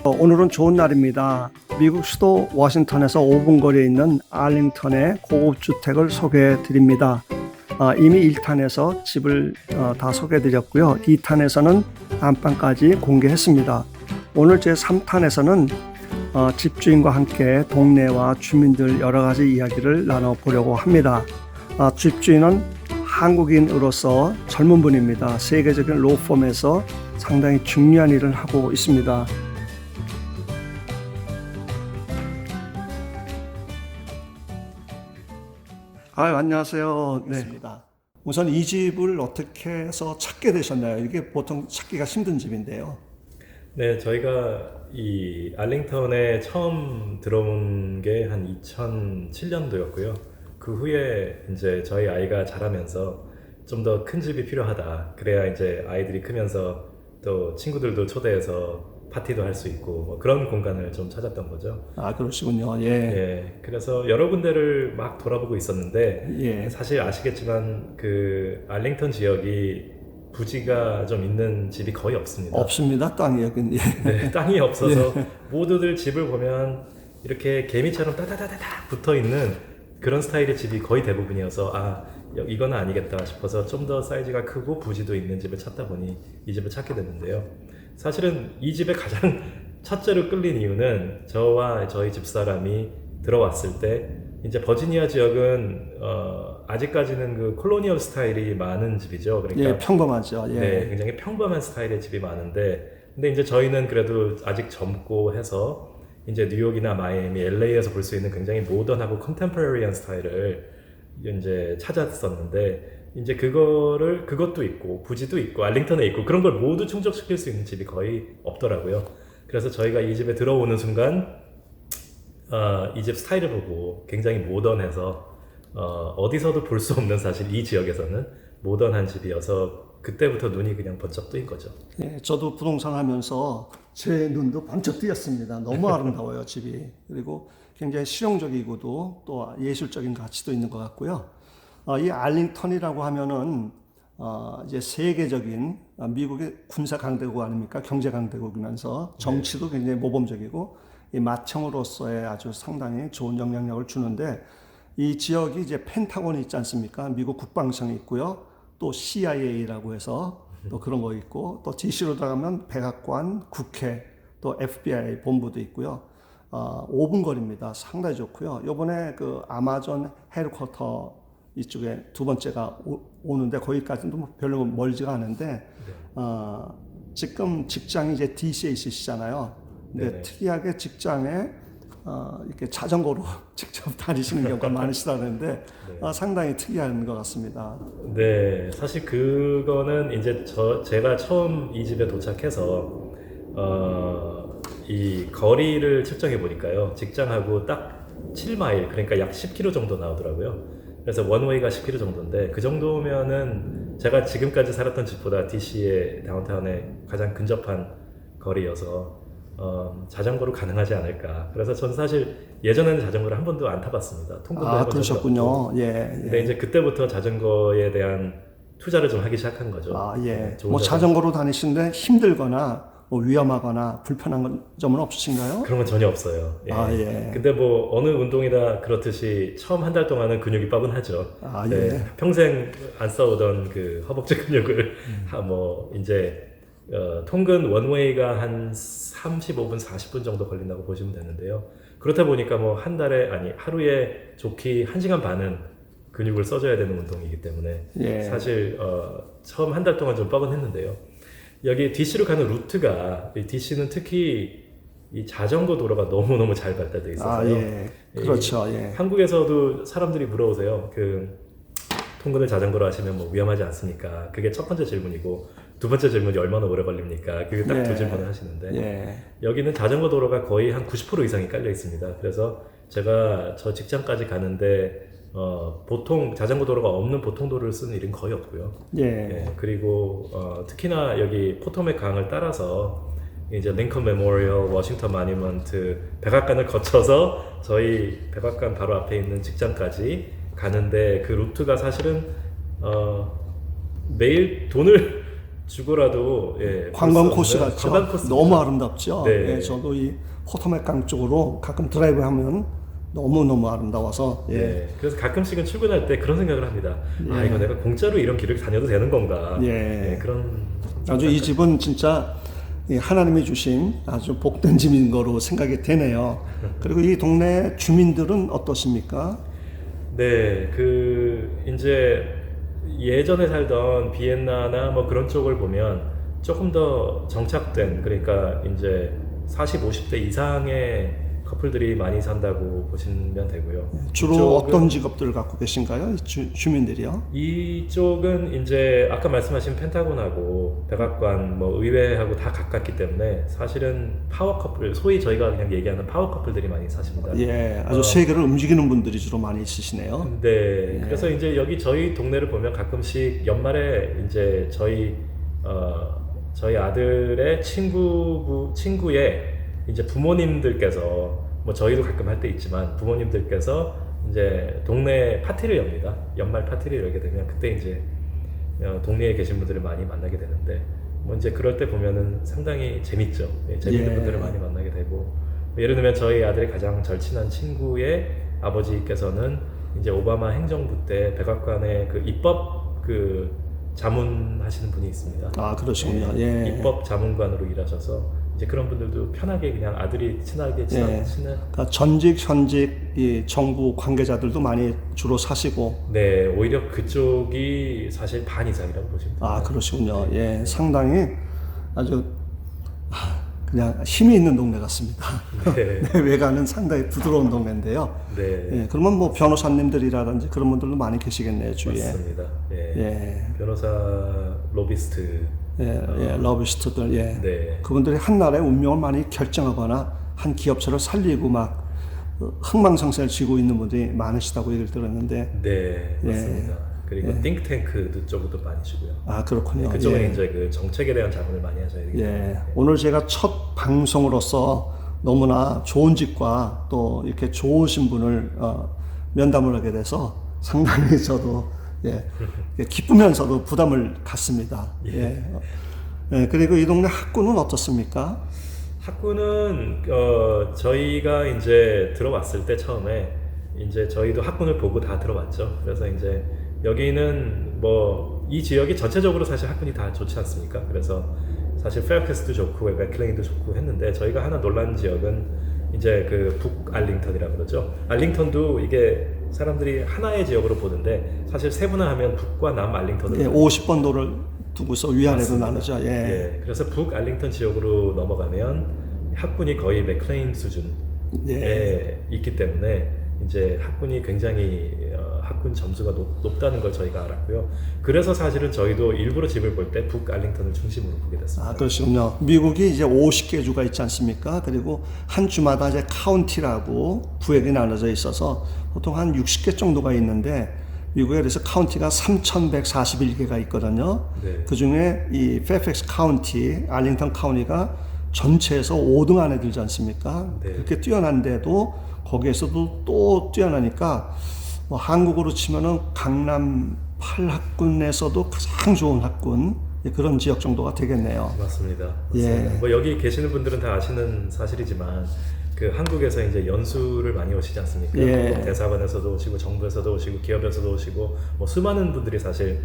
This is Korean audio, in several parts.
오늘은 좋은 날입니다. 미국 수도 워싱턴에서 5분 거리에 있는 알링턴의 고급 주택을 소개해 드립니다. 이미 1탄에서 집을 다 소개해 드렸고요. 2탄에서는 안방까지 공개했습니다. 오늘 제 3탄에서는 집주인과 함께 동네와 주민들 여러 가지 이야기를 나눠보려고 합니다. 집주인은 한국인으로서 젊은 분입니다. 세계적인 로펌에서 상당히 중요한 일을 하고 있습니다. 안녕하세요. 반갑습니다. 우선 이 집을 어떻게 해서 찾게 되셨나요? 이게 보통 찾기가 힘든 집인데요. 네, 저희가 이 알링턴에 처음 들어온 게 한 2007년도였고요. 그 후에 이제 저희 아이가 자라면서 좀 더 큰 집이 필요하다. 그래야 이제 아이들이 크면서 또 친구들도 초대해서 파티도 할 수 있고 뭐 그런 공간을 좀 찾았던 거죠. 그러시군요. 예. 예, 그래서 여러 군데를 막 돌아보고 있었는데 예. 사실 아시겠지만 그 알링턴 지역이 부지가 좀 있는 집이 거의 없습니다. 없습니다. 땅이 여긴. 예. 네, 땅이 없어서 모두들 집을 보면 이렇게 개미처럼 따다다다다 붙어 있는 그런 스타일의 집이 거의 대부분이어서 이거는 아니겠다 싶어서 좀 더 사이즈가 크고 부지도 있는 집을 찾다 보니 이 집을 찾게 됐는데요. 사실은 이 집에 가장 첫째로 끌린 이유는 저와 저희 집사람이 들어왔을 때 이제 버지니아 지역은 아직까지는 그 콜로니얼 스타일이 많은 집이죠. 그러니까 예, 평범하죠. 예. 네, 굉장히 평범한 스타일의 집이 많은데, 근데 이제 저희는 그래도 아직 젊고 해서 이제 뉴욕이나 마이애미, LA에서 볼 수 있는 굉장히 모던하고 컨템포러리한 스타일을 이제 찾았었는데, 이제 그것도 있고 부지도 있고 알링턴에 있고 그런 걸 모두 충족시킬 수 있는 집이 거의 없더라고요. 그래서 저희가 이 집에 들어오는 순간 이 집 스타일을 보고 굉장히 모던해서 어디서도 볼 수 없는, 사실 이 지역에서는 모던한 집이어서 그때부터 눈이 그냥 번쩍 뜨인 거죠. 예, 저도 부동산 하면서 제 눈도 번쩍 뜨였습니다. 너무 아름다워요, 집이. 그리고 굉장히 실용적이고도 또 예술적인 가치도 있는 것 같고요. 이 알링턴이라고 하면은 이제 세계적인 미국의 군사 강대국 아닙니까? 경제 강대국이면서 정치도 굉장히 모범적이고 이 맏형으로서의 아주 상당히 좋은 영향력을 주는데, 이 지역이 이제 펜타곤이 있지 않습니까? 미국 국방청이 있고요. 또 CIA라고 해서 또 그런 거 있고, 또 DC로 들어가면 백악관, 국회, 또 FBI 본부도 있고요. 5분 거리입니다. 상당히 좋고요. 이번에 그 아마존 헤드쿼터 이쪽에 두 번째가 오는데 거기까지는 뭐 별로 멀지가 않은데, 지금 직장이 이제 DC에 있으시잖아요. 근데 네네. 특이하게 직장에 이렇게 자전거로 직접 다니시는 경우가 많으시다는데 상당히 특이한 것 같습니다. 네, 사실 그거는 이제 제가 처음 이 집에 도착해서 이 거리를 측정해 보니까요, 직장하고 딱 7마일, 그러니까 약 10km 정도 나오더라고요. 그래서 원웨이가 10km 정도인데, 그 정도면은 제가 지금까지 살았던 집보다 DC의 다운타운에 가장 근접한 거리여서 자전거로 가능하지 않을까. 그래서 저는 사실 예전에는 자전거를 한 번도 안 타봤습니다. 통근도 해본 적이 그러셨군요. 없고. 예. 근데 이제 그때부터 자전거에 대한 투자를 좀 하기 시작한 거죠. 예. 좋은 뭐 자전거로 다니시는데 힘들거나 뭐 위험하거나 불편한 점은 없으신가요? 그런 건 전혀 없어요. 예. 예. 근데 뭐 어느 운동이다 그렇듯이 처음 한 달 동안은 근육이 빠분하죠. 예. 평생 안 써오던 그 허벅지 근육을 뭐 이제 통근 원웨이가 한 35분, 40분 정도 걸린다고 보시면 되는데요. 그렇다 보니까 뭐 하루에 좋기 1시간 반은 근육을 써줘야 되는 운동이기 때문에 사실 처음 한 달 동안 좀 뻐근했는데요. 여기 DC로 가는 루트가, DC는 특히 이 자전거 도로가 너무너무 잘 발달되어 있어서요. 그렇죠. 한국에서도 사람들이 물어보세요. 통근을 자전거로 하시면 뭐 위험하지 않습니까? 그게 첫 번째 질문이고, 두 번째 질문이 얼마나 오래 걸립니까? 그게 딱 두 질문을 하시는데, 여기는 자전거 도로가 거의 한 90% 이상이 깔려 있습니다. 그래서 제가 저 직장까지 가는데 보통 자전거 도로가 없는 보통 도로를 쓰는 일은 거의 없고요. 그리고 특히나 여기 포토맥 강을 따라서 이제 링컨 메모리얼, 워싱턴 마니먼트, 백악관을 거쳐서 저희 백악관 바로 앞에 있는 직장까지 가는데, 그 루트가 사실은 매일 돈을 주고라도 예, 관광 볼수 코스 없는 같죠. 관광 코스입니다. 너무 아름답죠. 네. 예, 저도 이 포토맥강 쪽으로 가끔 드라이브하면 너무 아름다워서 예. 네, 그래서 가끔씩은 출근할 때 그런 생각을 합니다. 아 이거 내가 공짜로 이런 길을 다녀도 되는 건가? 예. 그런 아주 이 집은 진짜 이 하나님이 주신 아주 복된 집인 거로 생각이 되네요. 그리고 이 동네 주민들은 어떠십니까? 네, 그 이제 예전에 살던 비엔나나 뭐 그런 쪽을 보면 조금 더 정착된 그러니까 이제 40, 50대 이상의 커플들이 많이 산다고 보시면 되고요. 주로 이쪽은- 어떤 직업들을 갖고 계신가요? 주민들이요? 이쪽은 이제 아까 말씀하신 펜타곤하고 백악관, 뭐 의회하고 다 가깝기 때문에 사실은 파워 커플, 소위 저희가 그냥 얘기하는 파워 커플들이 많이 사십니다. 예, 아주 세계를 움직이는 분들이 주로 많이 있으시네요. 네, 그래서 이제 여기 저희 동네를 보면 가끔씩 연말에 이제 저희 아들의 친구의 이제 부모님들께서 뭐 저희도 가끔 할 때 있지만 부모님들께서 이제 동네 파티를 엽니다. 연말 파티를 열게 되면 그때 이제 동네에 계신 분들을 많이 만나게 되는데 뭐 이제 그럴 때 보면은 상당히 재밌죠. 예, 재밌는 예. 분들을 많이 만나게 되고 뭐 예를 들면 저희 아들의 가장 절친한 친구의 아버지께서는 이제 오바마 행정부 때 백악관의 그 입법 그 자문하시는 분이 있습니다. 아, 그러시군요. 예. 입법 자문관으로 일하셔서 이제 그런 분들도 편하게 그냥 아들이 친하게 친한 그러니까 전직, 현직 이 정부 관계자들도 많이 주로 사시고. 네, 오히려 그쪽이 사실 반 이상이라고 보시면 됩니다. 아, 그러시군요. 예, 상당히 아주 그냥 힘이 있는 동네 같습니다. 네. 네, 외관은 상당히 부드러운 동네인데요. 네, 예, 그러면 뭐 변호사님들이라든지 그런 분들도 많이 계시겠네요, 주위에. 맞습니다. 예. 예, 변호사, 로비스트, 러비스트들, 예. 네, 그분들이 한 나라의 운명을 많이 결정하거나 한 기업체를 살리고 막 흥망성쇠를 쥐고 있는 분들이 많으시다고 얘기를 들었는데, 네, 맞습니다. 그리고 띵크탱크 쪽도 많이 주고요. 아, 그렇군요. 그쪽은 예. 이제 그 정책에 대한 자문을 많이 하셔야 되기 때문에. 예, 오늘 제가 첫 방송으로서 너무나 좋은 집과 또 이렇게 좋으신 분을 면담을 하게 돼서 상당히 저도 기쁘면서도 부담을 갖습니다. 예. 예, 그리고 이 동네 학구는 어떻습니까? 학군은 저희가 이제 들어왔을 때 처음에 이제 저희도 학군을 보고 다 들어왔죠. 그래서 이제 여기는 뭐 이 지역이 전체적으로 사실 학군이 다 좋지 않습니까? 그래서 사실 페어캐스트도 좋고 맥클레인도 좋고 했는데 저희가 하나 놀란 지역은 이제 그 북알링턴이라 그러죠. 알링턴도 이게 사람들이 하나의 지역으로 보는데 사실 세분화하면 북과 남 알링턴으로 예, 50번도를 두고서 위아래로 맞습니다. 나누죠. 예. 예, 그래서 북알링턴 지역으로 넘어가면 학군이 거의 맥클레인 수준에 있기 때문에 이제 학군이 굉장히 학군 점수가 높다는 걸 저희가 알았고요. 그래서 사실은 저희도 일부러 집을 볼 때 북알링턴을 중심으로 보게 됐습니다. 아, 그러시군요. 미국이 이제 50개 주가 있지 않습니까? 그리고 한 주마다 이제 카운티라고 구역이 나눠져 있어서 보통 한 60개 정도가 있는데 미국에 그래서 카운티가 3,141개가 있거든요. 네. 그 중에 이 페어팩스 카운티, 알링턴 카운티가 전체에서 5등 안에 들지 않습니까? 네. 그렇게 뛰어난데도 거기에서도 또 뛰어나니까 뭐 한국으로 치면은 강남 8학군에서도 가장 좋은 학군 그런 지역 정도가 되겠네요. 맞습니다. 예. 뭐 여기 계시는 분들은 다 아시는 사실이지만 그 한국에서 이제 연수를 많이 오시지 않습니까? 예. 대사관에서도 오시고 정부에서도 오시고 기업에서도 오시고 뭐 수많은 분들이 사실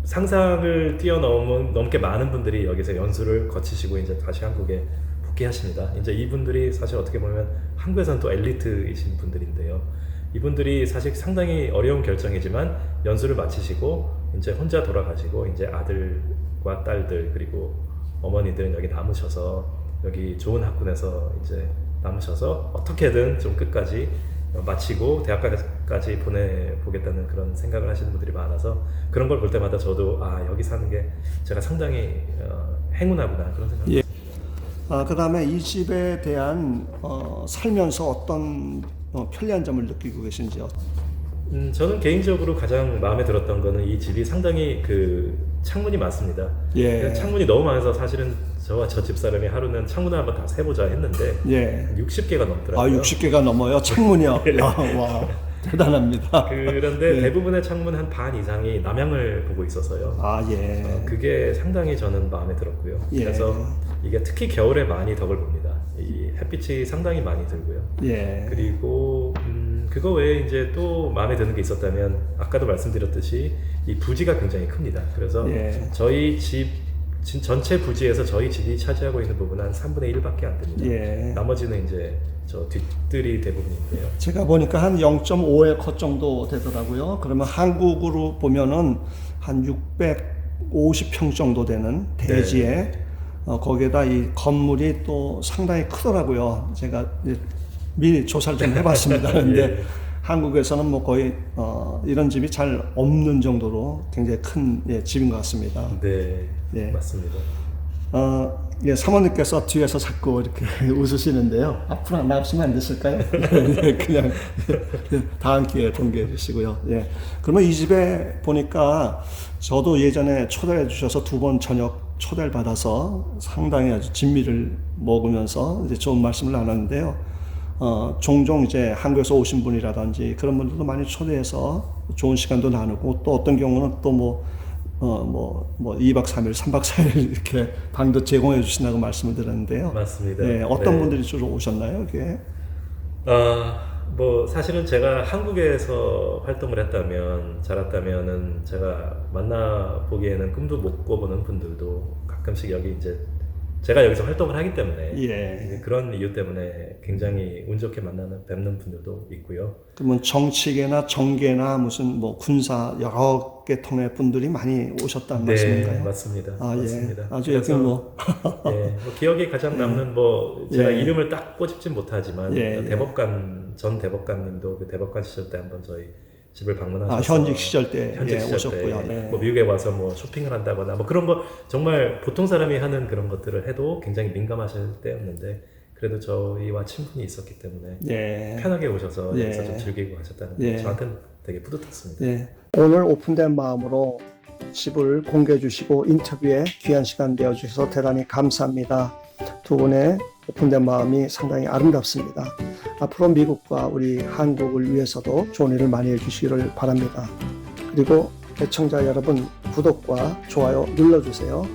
상상을 뛰어넘게 많은 분들이 여기서 연수를 거치시고 이제 다시 한국에 복귀하십니다. 이제 이분들이 사실 어떻게 보면 한국에서는 또 엘리트이신 분들인데요. 이분들이 사실 상당히 어려운 결정이지만 연수를 마치시고 이제 혼자 돌아가시고 이제 아들과 딸들 그리고 어머니들은 여기 남으셔서 여기 좋은 학군에서 이제 남으셔서 어떻게든 좀 끝까지 마치고 대학까지 보내보겠다는 그런 생각을 하시는 분들이 많아서 그런 걸 볼 때마다 저도 여기 사는 게 제가 상당히 행운하구나 그런 생각을 그 다음에 이 집에 대한 살면서 어떤 편리한 점을 느끼고 계신지요? 저는 개인적으로 가장 마음에 들었던 거는 이 집이 상당히 그 창문이 많습니다. 예. 창문이 너무 많아서 사실은 저와 저 집사람이 하루는 창문을 한번 다 세보자 했는데 예. 60개가 넘더라고요. 60개가 넘어요? 창문이요? 와. 대단합니다. 그런데 예. 대부분의 창문 한 반 이상이 남향을 보고 있어서요. 아, 예. 그게 상당히 저는 마음에 들었고요. 예. 그래서 이게 특히 겨울에 많이 덕을 봅니다. 이 햇빛이 상당히 많이 들고요. 예. 그리고 그거 외에 이제 또 마음에 드는 게 있었다면 아까도 말씀드렸듯이 이 부지가 굉장히 큽니다. 그래서 예. 저희 집 전체 부지에서 저희 집이 차지하고 있는 부분은 한 3분의 1밖에 안 됩니다. 예. 나머지는 이제 저 뒷뜰이 대부분인데요. 제가 보니까 한 0.5에커 정도 되더라고요. 그러면 한국으로 보면은 한 650평 정도 되는 대지에 네. 거기에다 이 건물이 또 상당히 크더라고요. 제가 이제 미리 조사를 좀 해봤습니다. 근데 예. 한국에서는 뭐 거의 이런 집이 잘 없는 정도로 굉장히 큰 집인 것 같습니다. 네, 예. 맞습니다. 예, 사모님께서 뒤에서 자꾸 이렇게 웃으시는데요. 앞으로 안 나오시면 안 됐을까요? 예, 그냥 다음 기회에 공개해 주시고요. 예. 그러면 이 집에 보니까 저도 예전에 초대해 주셔서 2번 저녁 초대를 받아서 상당히 아주 진미를 먹으면서 이제 좋은 말씀을 나눴는데요. 종종 이제 한국에서 오신 분이라든지 그런 분들도 많이 초대해서 좋은 시간도 나누고 또 어떤 경우는 또 뭐 2박 3일, 3박 4일 이렇게 방도 제공해 주신다고 말씀을 드렸는데요. 맞습니다. 예, 어떤 네. 분들이 주로 오셨나요, 이게? 뭐 사실은 제가 한국에서 활동을 했다면 자랐다면은 제가 만나 보기에는 꿈도 못 꿔보는 분들도 가끔씩 여기 이제 제가 여기서 활동을 하기 때문에 예. 그런 이유 때문에 굉장히 운 좋게 뵙는 분들도 있고요. 그러면 정치계나 정계나 무슨 뭐 군사 여러 개 통해 분들이 많이 오셨다는 말씀인가요? 맞습니다. 아, 맞습니다. 예. 아주 여기 뭐 뭐 기억에 가장 남는 뭐 제가 예. 이름을 딱 꼬집진 못하지만 예. 전 대법관님도 그 대법관 시절 때 한번 저희 집을 방문하셔서 현직 시절 때 현직 시절 오셨고요. 때 네. 뭐 미국에 와서 뭐 쇼핑을 한다거나 뭐 그런 거 정말 보통 사람이 하는 그런 것들을 해도 굉장히 민감하실 때였는데 그래도 저희와 친분이 있었기 때문에 예. 편하게 오셔서 예. 여기서 좀 즐기고 가셨다는 게 예. 저한테는 되게 뿌듯했습니다. 예. 오늘 오픈된 마음으로 집을 공개해 주시고 인터뷰에 귀한 시간 내어 주셔서 대단히 감사합니다. 두 분의 오픈된 마음이 상당히 아름답습니다. 앞으로 미국과 우리 한국을 위해서도 좋은 일을 많이 해주시기를 바랍니다. 그리고 애청자 여러분 구독과 좋아요 눌러주세요.